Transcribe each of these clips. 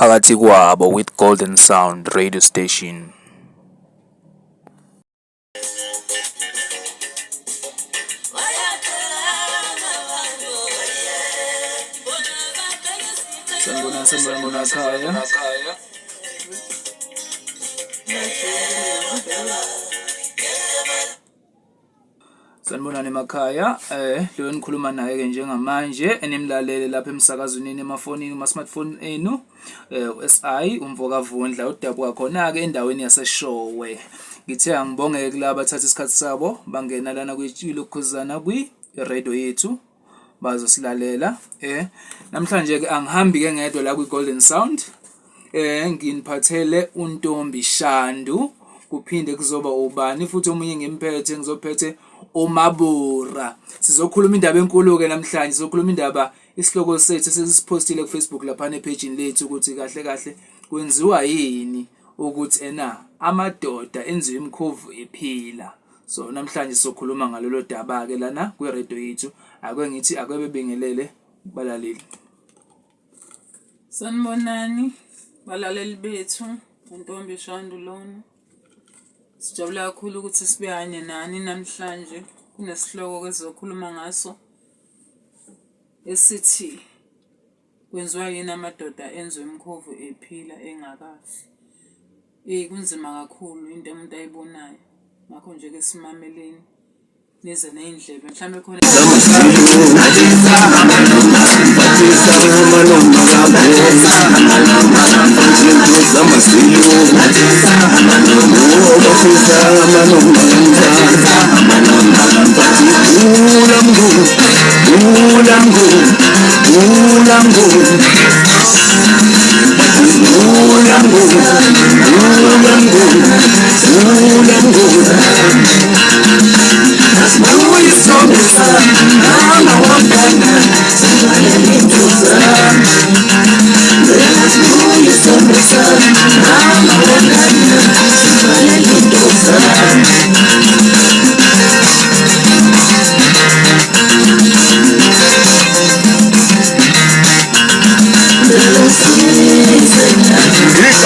phakathi kwabo with Golden Sound radio station. Sanibona khaya. Sanibonani emakhaya. Lo nikhuluma naye ke njengamanje enimlalele lapha emsakazweni emafonini smartphone enu. SI umvokavundla udabuka khona ke endaweni yaseshowe. Ngithe angibonge kulabo bathatha isikhathi sabo bangena lana kwilokhuzana radio yethu bazosilalela. Namhlanje ke angihambi ke ngedwa la kwi-Golden Sound. Nginiphathele uNtombi Shandu, kuphinde kuzoba ubani futhi omunye ngimphethe ngizophethe uMabura. Sizokhuluma indaba enkulu ke namhlanje, sizokhuluma indaba isihloko sethu sesipostile ku Facebook lapha nepage lethu ukuthi kahle kahle kwenziwa yini ukuthi amadoda enziwe imikhovu ephila. So namhlanje sizokhuluma ngalolo daba ke lana kwi radio yethu. Ake ngithi akebebingelele balaleli. Sanibonani balaleli bethu, uNtombi Shandu lona. Sijabula kakhulu ukuthi sibehanye nani namhlanje. Kunesihloko ezokhuluma ngaso esithi kwenziwa yini amadoda enziwe imikhovu ephila engakafi. Kunzima kakhulu into umuntu ayibonayo. Ngakho nje ke simameleni nize neindlebe mhlambe khona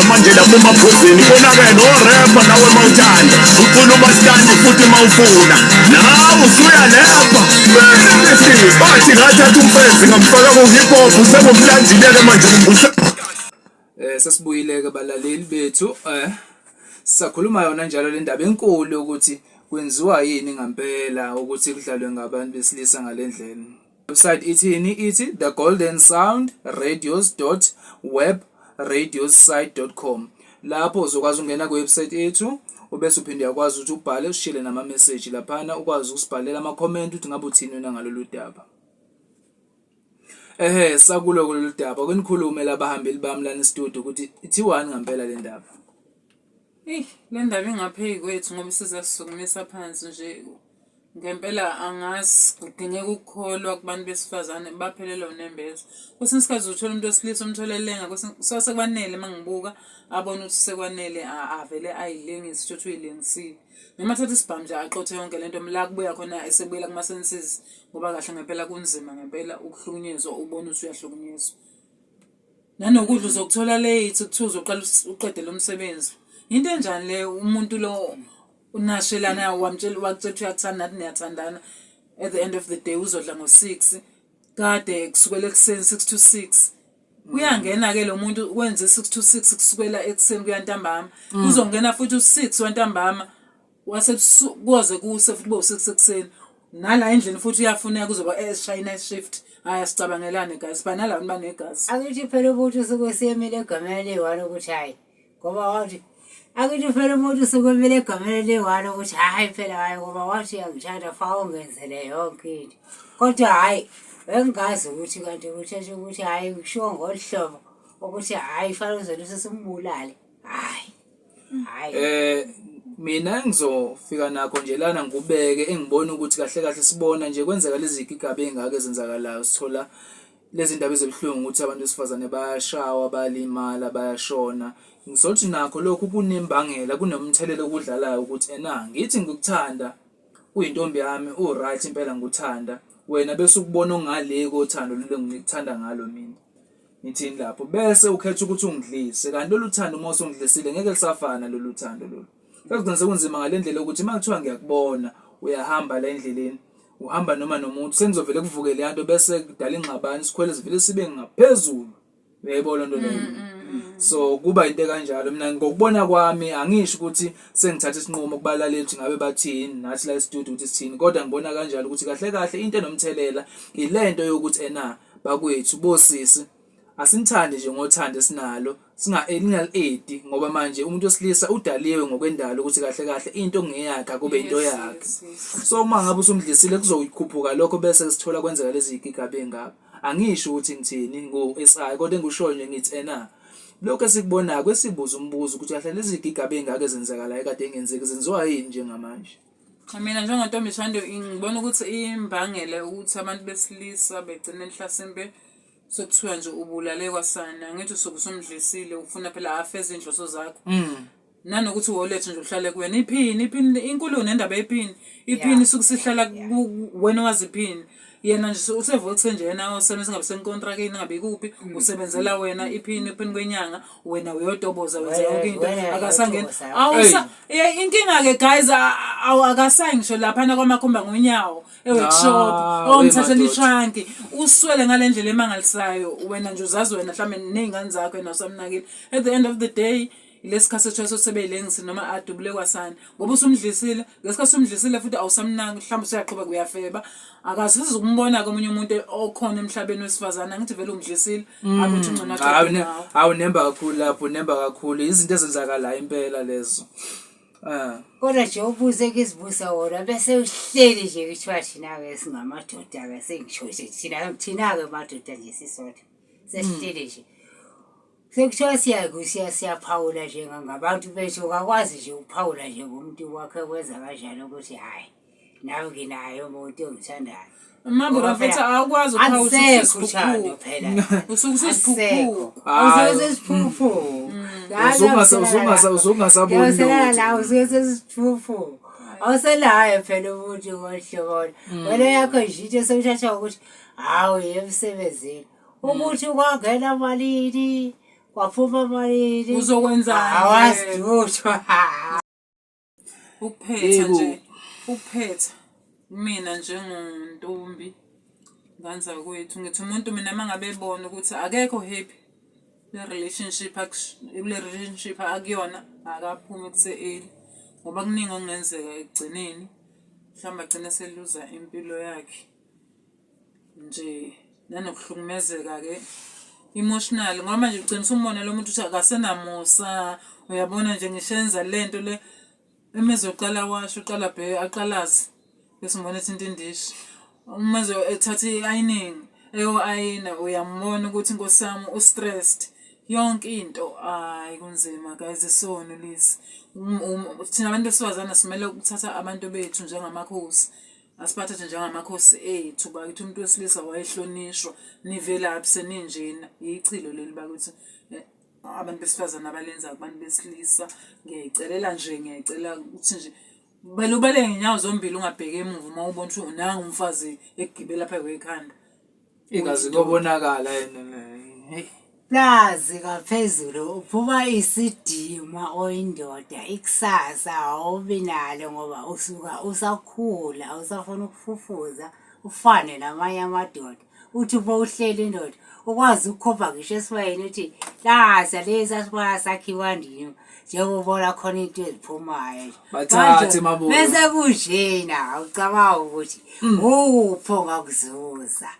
manje lapho emaphuzini konake no-rapper nawe mawuthanda ukhuluma standi futhi mawufuna nawe usuyalepha bathi ngathatha umfezi ngamfaka ku-hip hop sebomlandileke manje sesibuyileke balaleli bethu. Sisakhuluma yona njalo le ndaba enkulu ukuthi kwenziwa yini ngempela ukuthi kudlalwe ngabantu besilisa ngalendlela. Website ithi The Golden Sound radios.webradiosite.com. Lapho uzokwazi ungena kuwebsite yethu ubese uphinde yakwazi ukuthi ubhale ushile nama message laphana ukwazi ukusibhalela ama comment uthi ngabe uthini wena ngalolu daba. Sakulo kulolu daba kwenikhulume labahambeli bami lana studio ukuthi ithiwani ngempela le ndaba. Le ndaba ingaphezu kwethu ngoba sizasukumisa phansi nje. Ngempela angazi kudingeka ukukholwa kubantu besifazane baphelelwa unembeza. Kwesinye isikhathi uthola umuntu wesilisa umtholelenga sekwanele mangibuka abona ukuthi sekwanele avele ayilengise ukuthi uyilengisile. Noma thatha isibhamu nje aqothe yonke lento la kubuya khona esebuyela kuma senses ngoba kahle ngempela kunzima ngempela ukuhlukunyezwa ubona ukuthi uyahlukunyezwa. Nanokudla uzokuthola late ukuthuza uqala uqede lo msebenzi. Into enjani le umuntu lo unashelana wakutshela uyathanda nathi niyathandana at the end of the day uzodla ngo6 kade kusukela ekseni 6 to 6 uyangena ke lo muntu wenze 6 to 6 kusukela ekseni kuyantambama uzongena futhi u6 wantambama wasebusukuze kuse futhi bo6 ekseni nala endlini futhi uyafuneka kuzoba eshayina shift haya sicabangelane guys banala banegazi akithi phela ukuthi usukwesiyemile egameni le1 ukuthi hayi ngoba wathi akithi phela umuntu usukwemile egameni le1 ukuthi hayi phela hayi ngoba wathi angithanda fa ungenzele yonke into kodwa hayi bengazi ukuthi kanti uthethe ukuthi hayi kusho ngolhlobo ukuthi hayi fanele uzona sesimbulale hayi mina ngizofika nakho nje lana ngubeke engibona ukuthi kahle kahle sibona nje kwenzeka lezi igaba engake ezenzakalayo sithola lezi ndaba ezibhlungu ukuthi abantu besifazane bayashawa balimala bayashona. Ngisothi nakho lokhu kunembangela kunomthelelo okudlalayo ukuthi ngithi ngikuthanda uyintombi yami right impela ngikuthanda wena bese ukubona ongale kothando lelo ngikuthanda ngalo mina ngithini lapho bese ukhetha ukuthi ungidlise kanti lolu thando uma usungidlisile ngeke lisafana lolu thando lolu sekugcina kunzima ngalendlela ukuthi makuthiwa ngiyakubona uyahamba la endleleni uhamba noma nomuntu sengizovele kuvuke le nto bese kudala ingxabano sikhwele sivele sibe ngaphezulu uyayibona lento leyo so kuba into kanjalo mina ngokubona kwami angisho ukuthi sengithatha isinqumo kubalaleli ukuthi ngabe bathini nathi la e-studio ukuthi sithini kodwa ngibona kanjalo ukuthi kahle kahle into enomthelela ilento yokuthi bakwethu bosisi asinithande nje ngothando esinalo singalingal-edi ngoba manje umuntu wesilisa udaliwe ngokwendalo ukuthi kahle kahle into ngeyakhe kube into yakhe so uma ngabe usumdlisile kuzoyikhuphuka lokho bese sithola kwenzeka lezi igigaba engaba angisho ukuthi ngithini ngo-SI kodwa engushoyo nje ngithi lokho esikubonayo kwesibuza umbuzo ukuthi kahle lezi igigaba engaka ezenzakalayo kade engenzeki zenziwa yini njengamanje mina njengontombi Shando ngibona ukuthi imbangela ukuthi abantu besilisa begcine mhlasimbe sokuthiwa nje ubulale kwasana ngithi sokusumdlisile ufuna phela afeze inhloso zakho nanokuthi wolethe nje uhlale kuyena iphini inkulu nendaba iphini sukusihlala wena wazi iphini yena nje usevoxe nje yena osebenza ngabe senkontrakeni ngabe kuphi usebenzela wena iphini kwenyanga wena uyodoboza wenza yonke into akasangena inkinga ke guys akasayi ngisho lapha na kwamakhomba ngonyawo eworkshop ngithathela itrunk uswele ngalendlela emangalisayo wena nje uzazi wena mhlawumbe nezingane zakho wena usamnakile at the end of the day lesikhathi ethoso sebeyilengisi noma adubule kwasana ngoba usumdlisile ngesikhathi usumdlisile futhi awusamnanga mhlawumbe usiyaqhubeka kuyafeba akasizi ukumbona komunye umuntu okhona emhlabeni wesifazana ngithi vele umdlisile akuthi ungcona awunemba kakhulu lapho nemba kakhulu izinto ezenzakalayo impela lezo kodwa nje ubuze kisibusa wona bese uhleli nje kuthiwa thina-ke singamadoda-ke sengisho thina-ke madoda nje sisodwa sesihleli nje sekuthiwa siyaphawula njengangabantu bethu ukakwazi nje ukuphawula nje ngomuntu wakhe kwenza kanjani ukuthi hhayi nawe nginayo umuntu ongithandayo Mabura mfethu awukwazi ukuphawula phela usuke sesiphuphu usesesiphuphu uzungasaboni la usesesiphuphu awuselayo phela umuntu wahlobona wena yakho nje into sewuthatha ukuthi hawu yemsebenzini ukuthi kwangena malini waphuma malini uzokwenzani awazi lutho ukuphetha mina njengontombi nganza kwethu ngithi umuntu mina mangabe ebona ukuthi akekho happy le relationship akuyona akaphumi kuse-eli ngoba kuningi okungenzeka ekugcineni mhlawumbe agcine seluza impilo yakhe nje nanokuhlukumezeka-ke emotional ngoba manje ugcina usumbona lo muntu ukuthi akasenamusa uyabona nje ngishenza lento le emeze uqala washo uqala aqalazi bese umbona ethi into indishi umeze ethatha i-ironing ayina uyambona ukuthi inkosi yami u-stressed yonke into kunzima guys isono lisi thina abantu besifazana simele ukuthatha abantu bethu njengamakhosi asiphathe njengamakhosi ethu bakithi umuntu wesilisa wayehlonishwa nivelaphi seninjena ichilo leli bakuthi abantu besifazana abalenza abantu besilisa ngiyayicela ukuthi nje ubale ngenyawo zombili ungabheki emuva uma ubona ukuthi unanga umfazi egibela lapha kwekhanda ingazi kobonakala yena plazi kaphezulu uphuma isidima oyindoda ikusasa awubi nalo ngoba usuka usakhula usafuna ukufufuza ufane namanye amadoda uthi uma uhleli indoda ukwazi ukukhomba ngisho esibayeni ukuthi lasa lezi asibaya sakhiwa ndini njengobona khona into eziphumayo bathathe mabulo bese kunjena ucabanga ukuthi upho ngakuzuza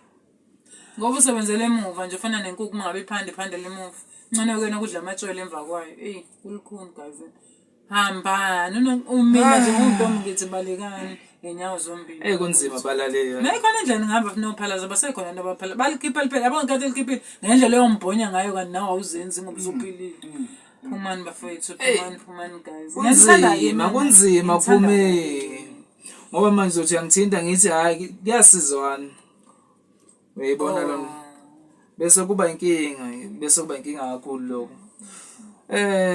ngoba usebenzele emuva nje ufana nenkukhu mangabe iphande lemuva ngcono kena kudla amatshwele emva kwayo kulukhuni guys hamba umina nje untombi ngithi balekani ngenyawo zombili kunzima balaleyo nayikhona indlela ngihamba nophalaza basekhona nabaphala balikhipha liphela yabona ngathi likhiphile ngendlela yombhonya ngayo kanti nawe awuzenzi ngoba uzophilile phumani bafethu phumani guys kunzima phume ngoba manje uzothi angithinta ngithi hayi kuyasizwana uyayibona lona bese kuba inkinga kakhulu lokho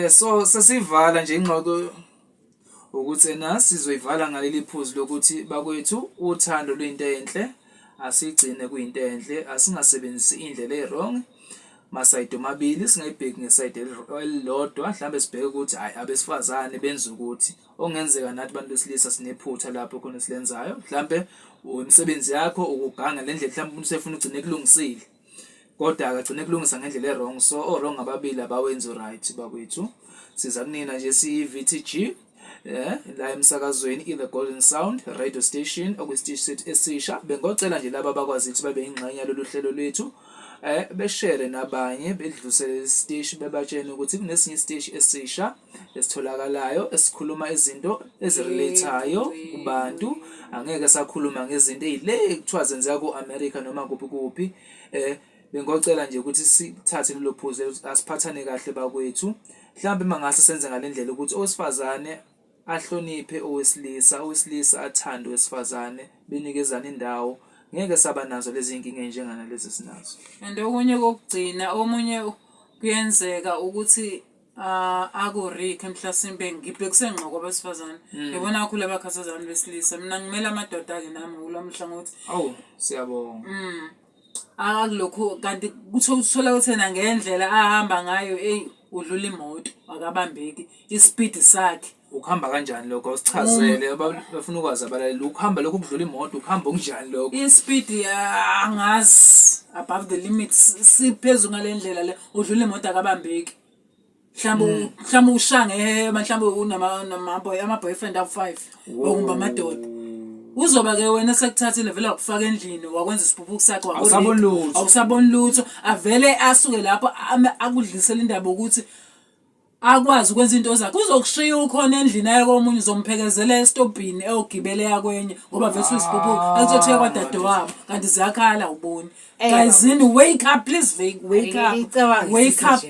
so sesivala nje ingxoxo ukuthi sizoyivala ngaleli phuzu lokuthi bakwethu uthando lwento enhle asigcine kuyinto enhle asingasebenzisi indlela errong masayidi omabili singayibheki ngesayidi elilodwa mhlawumbe sibheke ukuthi hayi abesifazane benza ukuthi okungenzeka nathi abantu besilisa sinephutha lapho khona silenzayo mhlawumbe umsebenzi yakho ukuganga le ndlela mhlawumbe umuntu usefuna ugcine kulungisile kodwa akagcine kulungisa ngendlela errong so wrong ababili abawenzi right bakwethu siza kunina nje siyi-VTG la emsakazweni i-The Golden Sound radio station okwisiteshi sethu esisha bengocela nje laba abakwazi ukuthi babe ingxenye yalolu hlelo lwethu beshare nabanye bedlulisele isiteshi bebatshene ukuthi kunesinye isiteshi esisha esitholakalayo esikhuluma izinto ezirelateayo kubantu angeke sakhuluma ngezinto ezile kuthiwa zenzeka ku-America noma kuphi bengocela nje ukuthi sithathe lelo phuzu asiphathane kahle bakwethu mhlawumbe mangase senze ngalendlela ukuthi owesifazane ahloniphe owesilisa athande owesifazane benikezana indawo ngeke saba nazo lezi inkinga njengana lezi sinazo and okunye kokugcina omunye kuyenzeka ukuthi akurike mhlasimbe ngibhekise ngqo kwabesifazane ngibona kakhulu abakhathazana besilisa mina ngimela amadoda ke nami kulamhla ngothi siyabonga akulokho kanti kuthola uthena ngendlela ahamba ngayo udlula imoto akabambeki ispeed sakhe ukuhamba kanjani lokho usichazele bafuna ukwazi abalaleli ukuhamba lokho kudlula imoto ukuhamba kunjani lokho ispeed angazi above the limits siphezulu ngalendlela le udlula imoto akabambeki mhlawumbe ushange mhlawumbe unama boyfriend awu5 okumba amadoda uzoba ke wena sekuthathile vele akufaka endlini wakwenza isiphuphuku sakhe awusaboni lutho avele asuke lapho akudlisela indaba ukuthi akwazi ukwenza into zakhe uzokushiya ukhona endlini yakho omunye uzomphelekezela estopini eyogibele yakwenye ngoba vese isiphuphuku akuzothiya kwadade wabo kanti ziyakhala uboni guys wake up please wake up guys wake up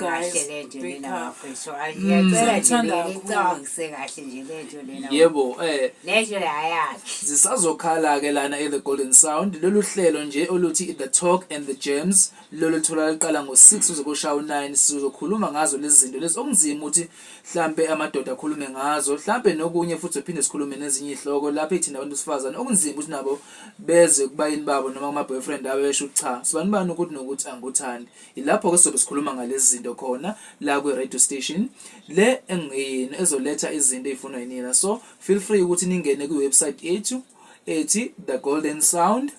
yebo leyo ayathi zisazokhala ke lana e The Golden Sound lolu hlelo nje oluthi The Talk and the Gems lolu thola liqala ngo6 uzokushaya u9 sizokhuluma ngazo lezi zinto lezi okunzima ukuthi mhlambe amadoda akhulume ngazo mhlambe nokunye futhi uphinde sikhulume nezinye ihloko lapho ithina abantu besifazane okunzima ukuthi nabo beze kubayini babo noma ama boyfriend abo besho cha sibanibani ukuthi nokuthi anguthandi ilapho ke sobe sikhuluma ngalezi zinto khona la ku radio station le engiyini ezoletha izinto ezifunwa yinina so feel free ukuthi ningene ku website yethu ethi The Golden Sound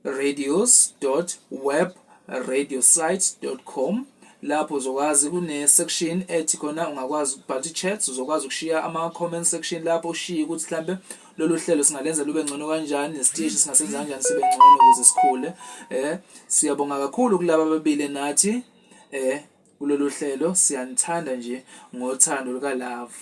radios.webradiosite.com lapho uzokwazi kune section ethi khona ungakwazi ukubhala chat uzokwazi ukushiya ama comment section lapho ushiye ukuthi mhlambe lolu hlelo singalenza lube ngcono kanjani nesiteshi singasenza kanjani sibe ngcono ukuze sikhule siyabonga kakhulu kulabo ababili nathi kulolu hlelo siyanithanda nje ngothando luka love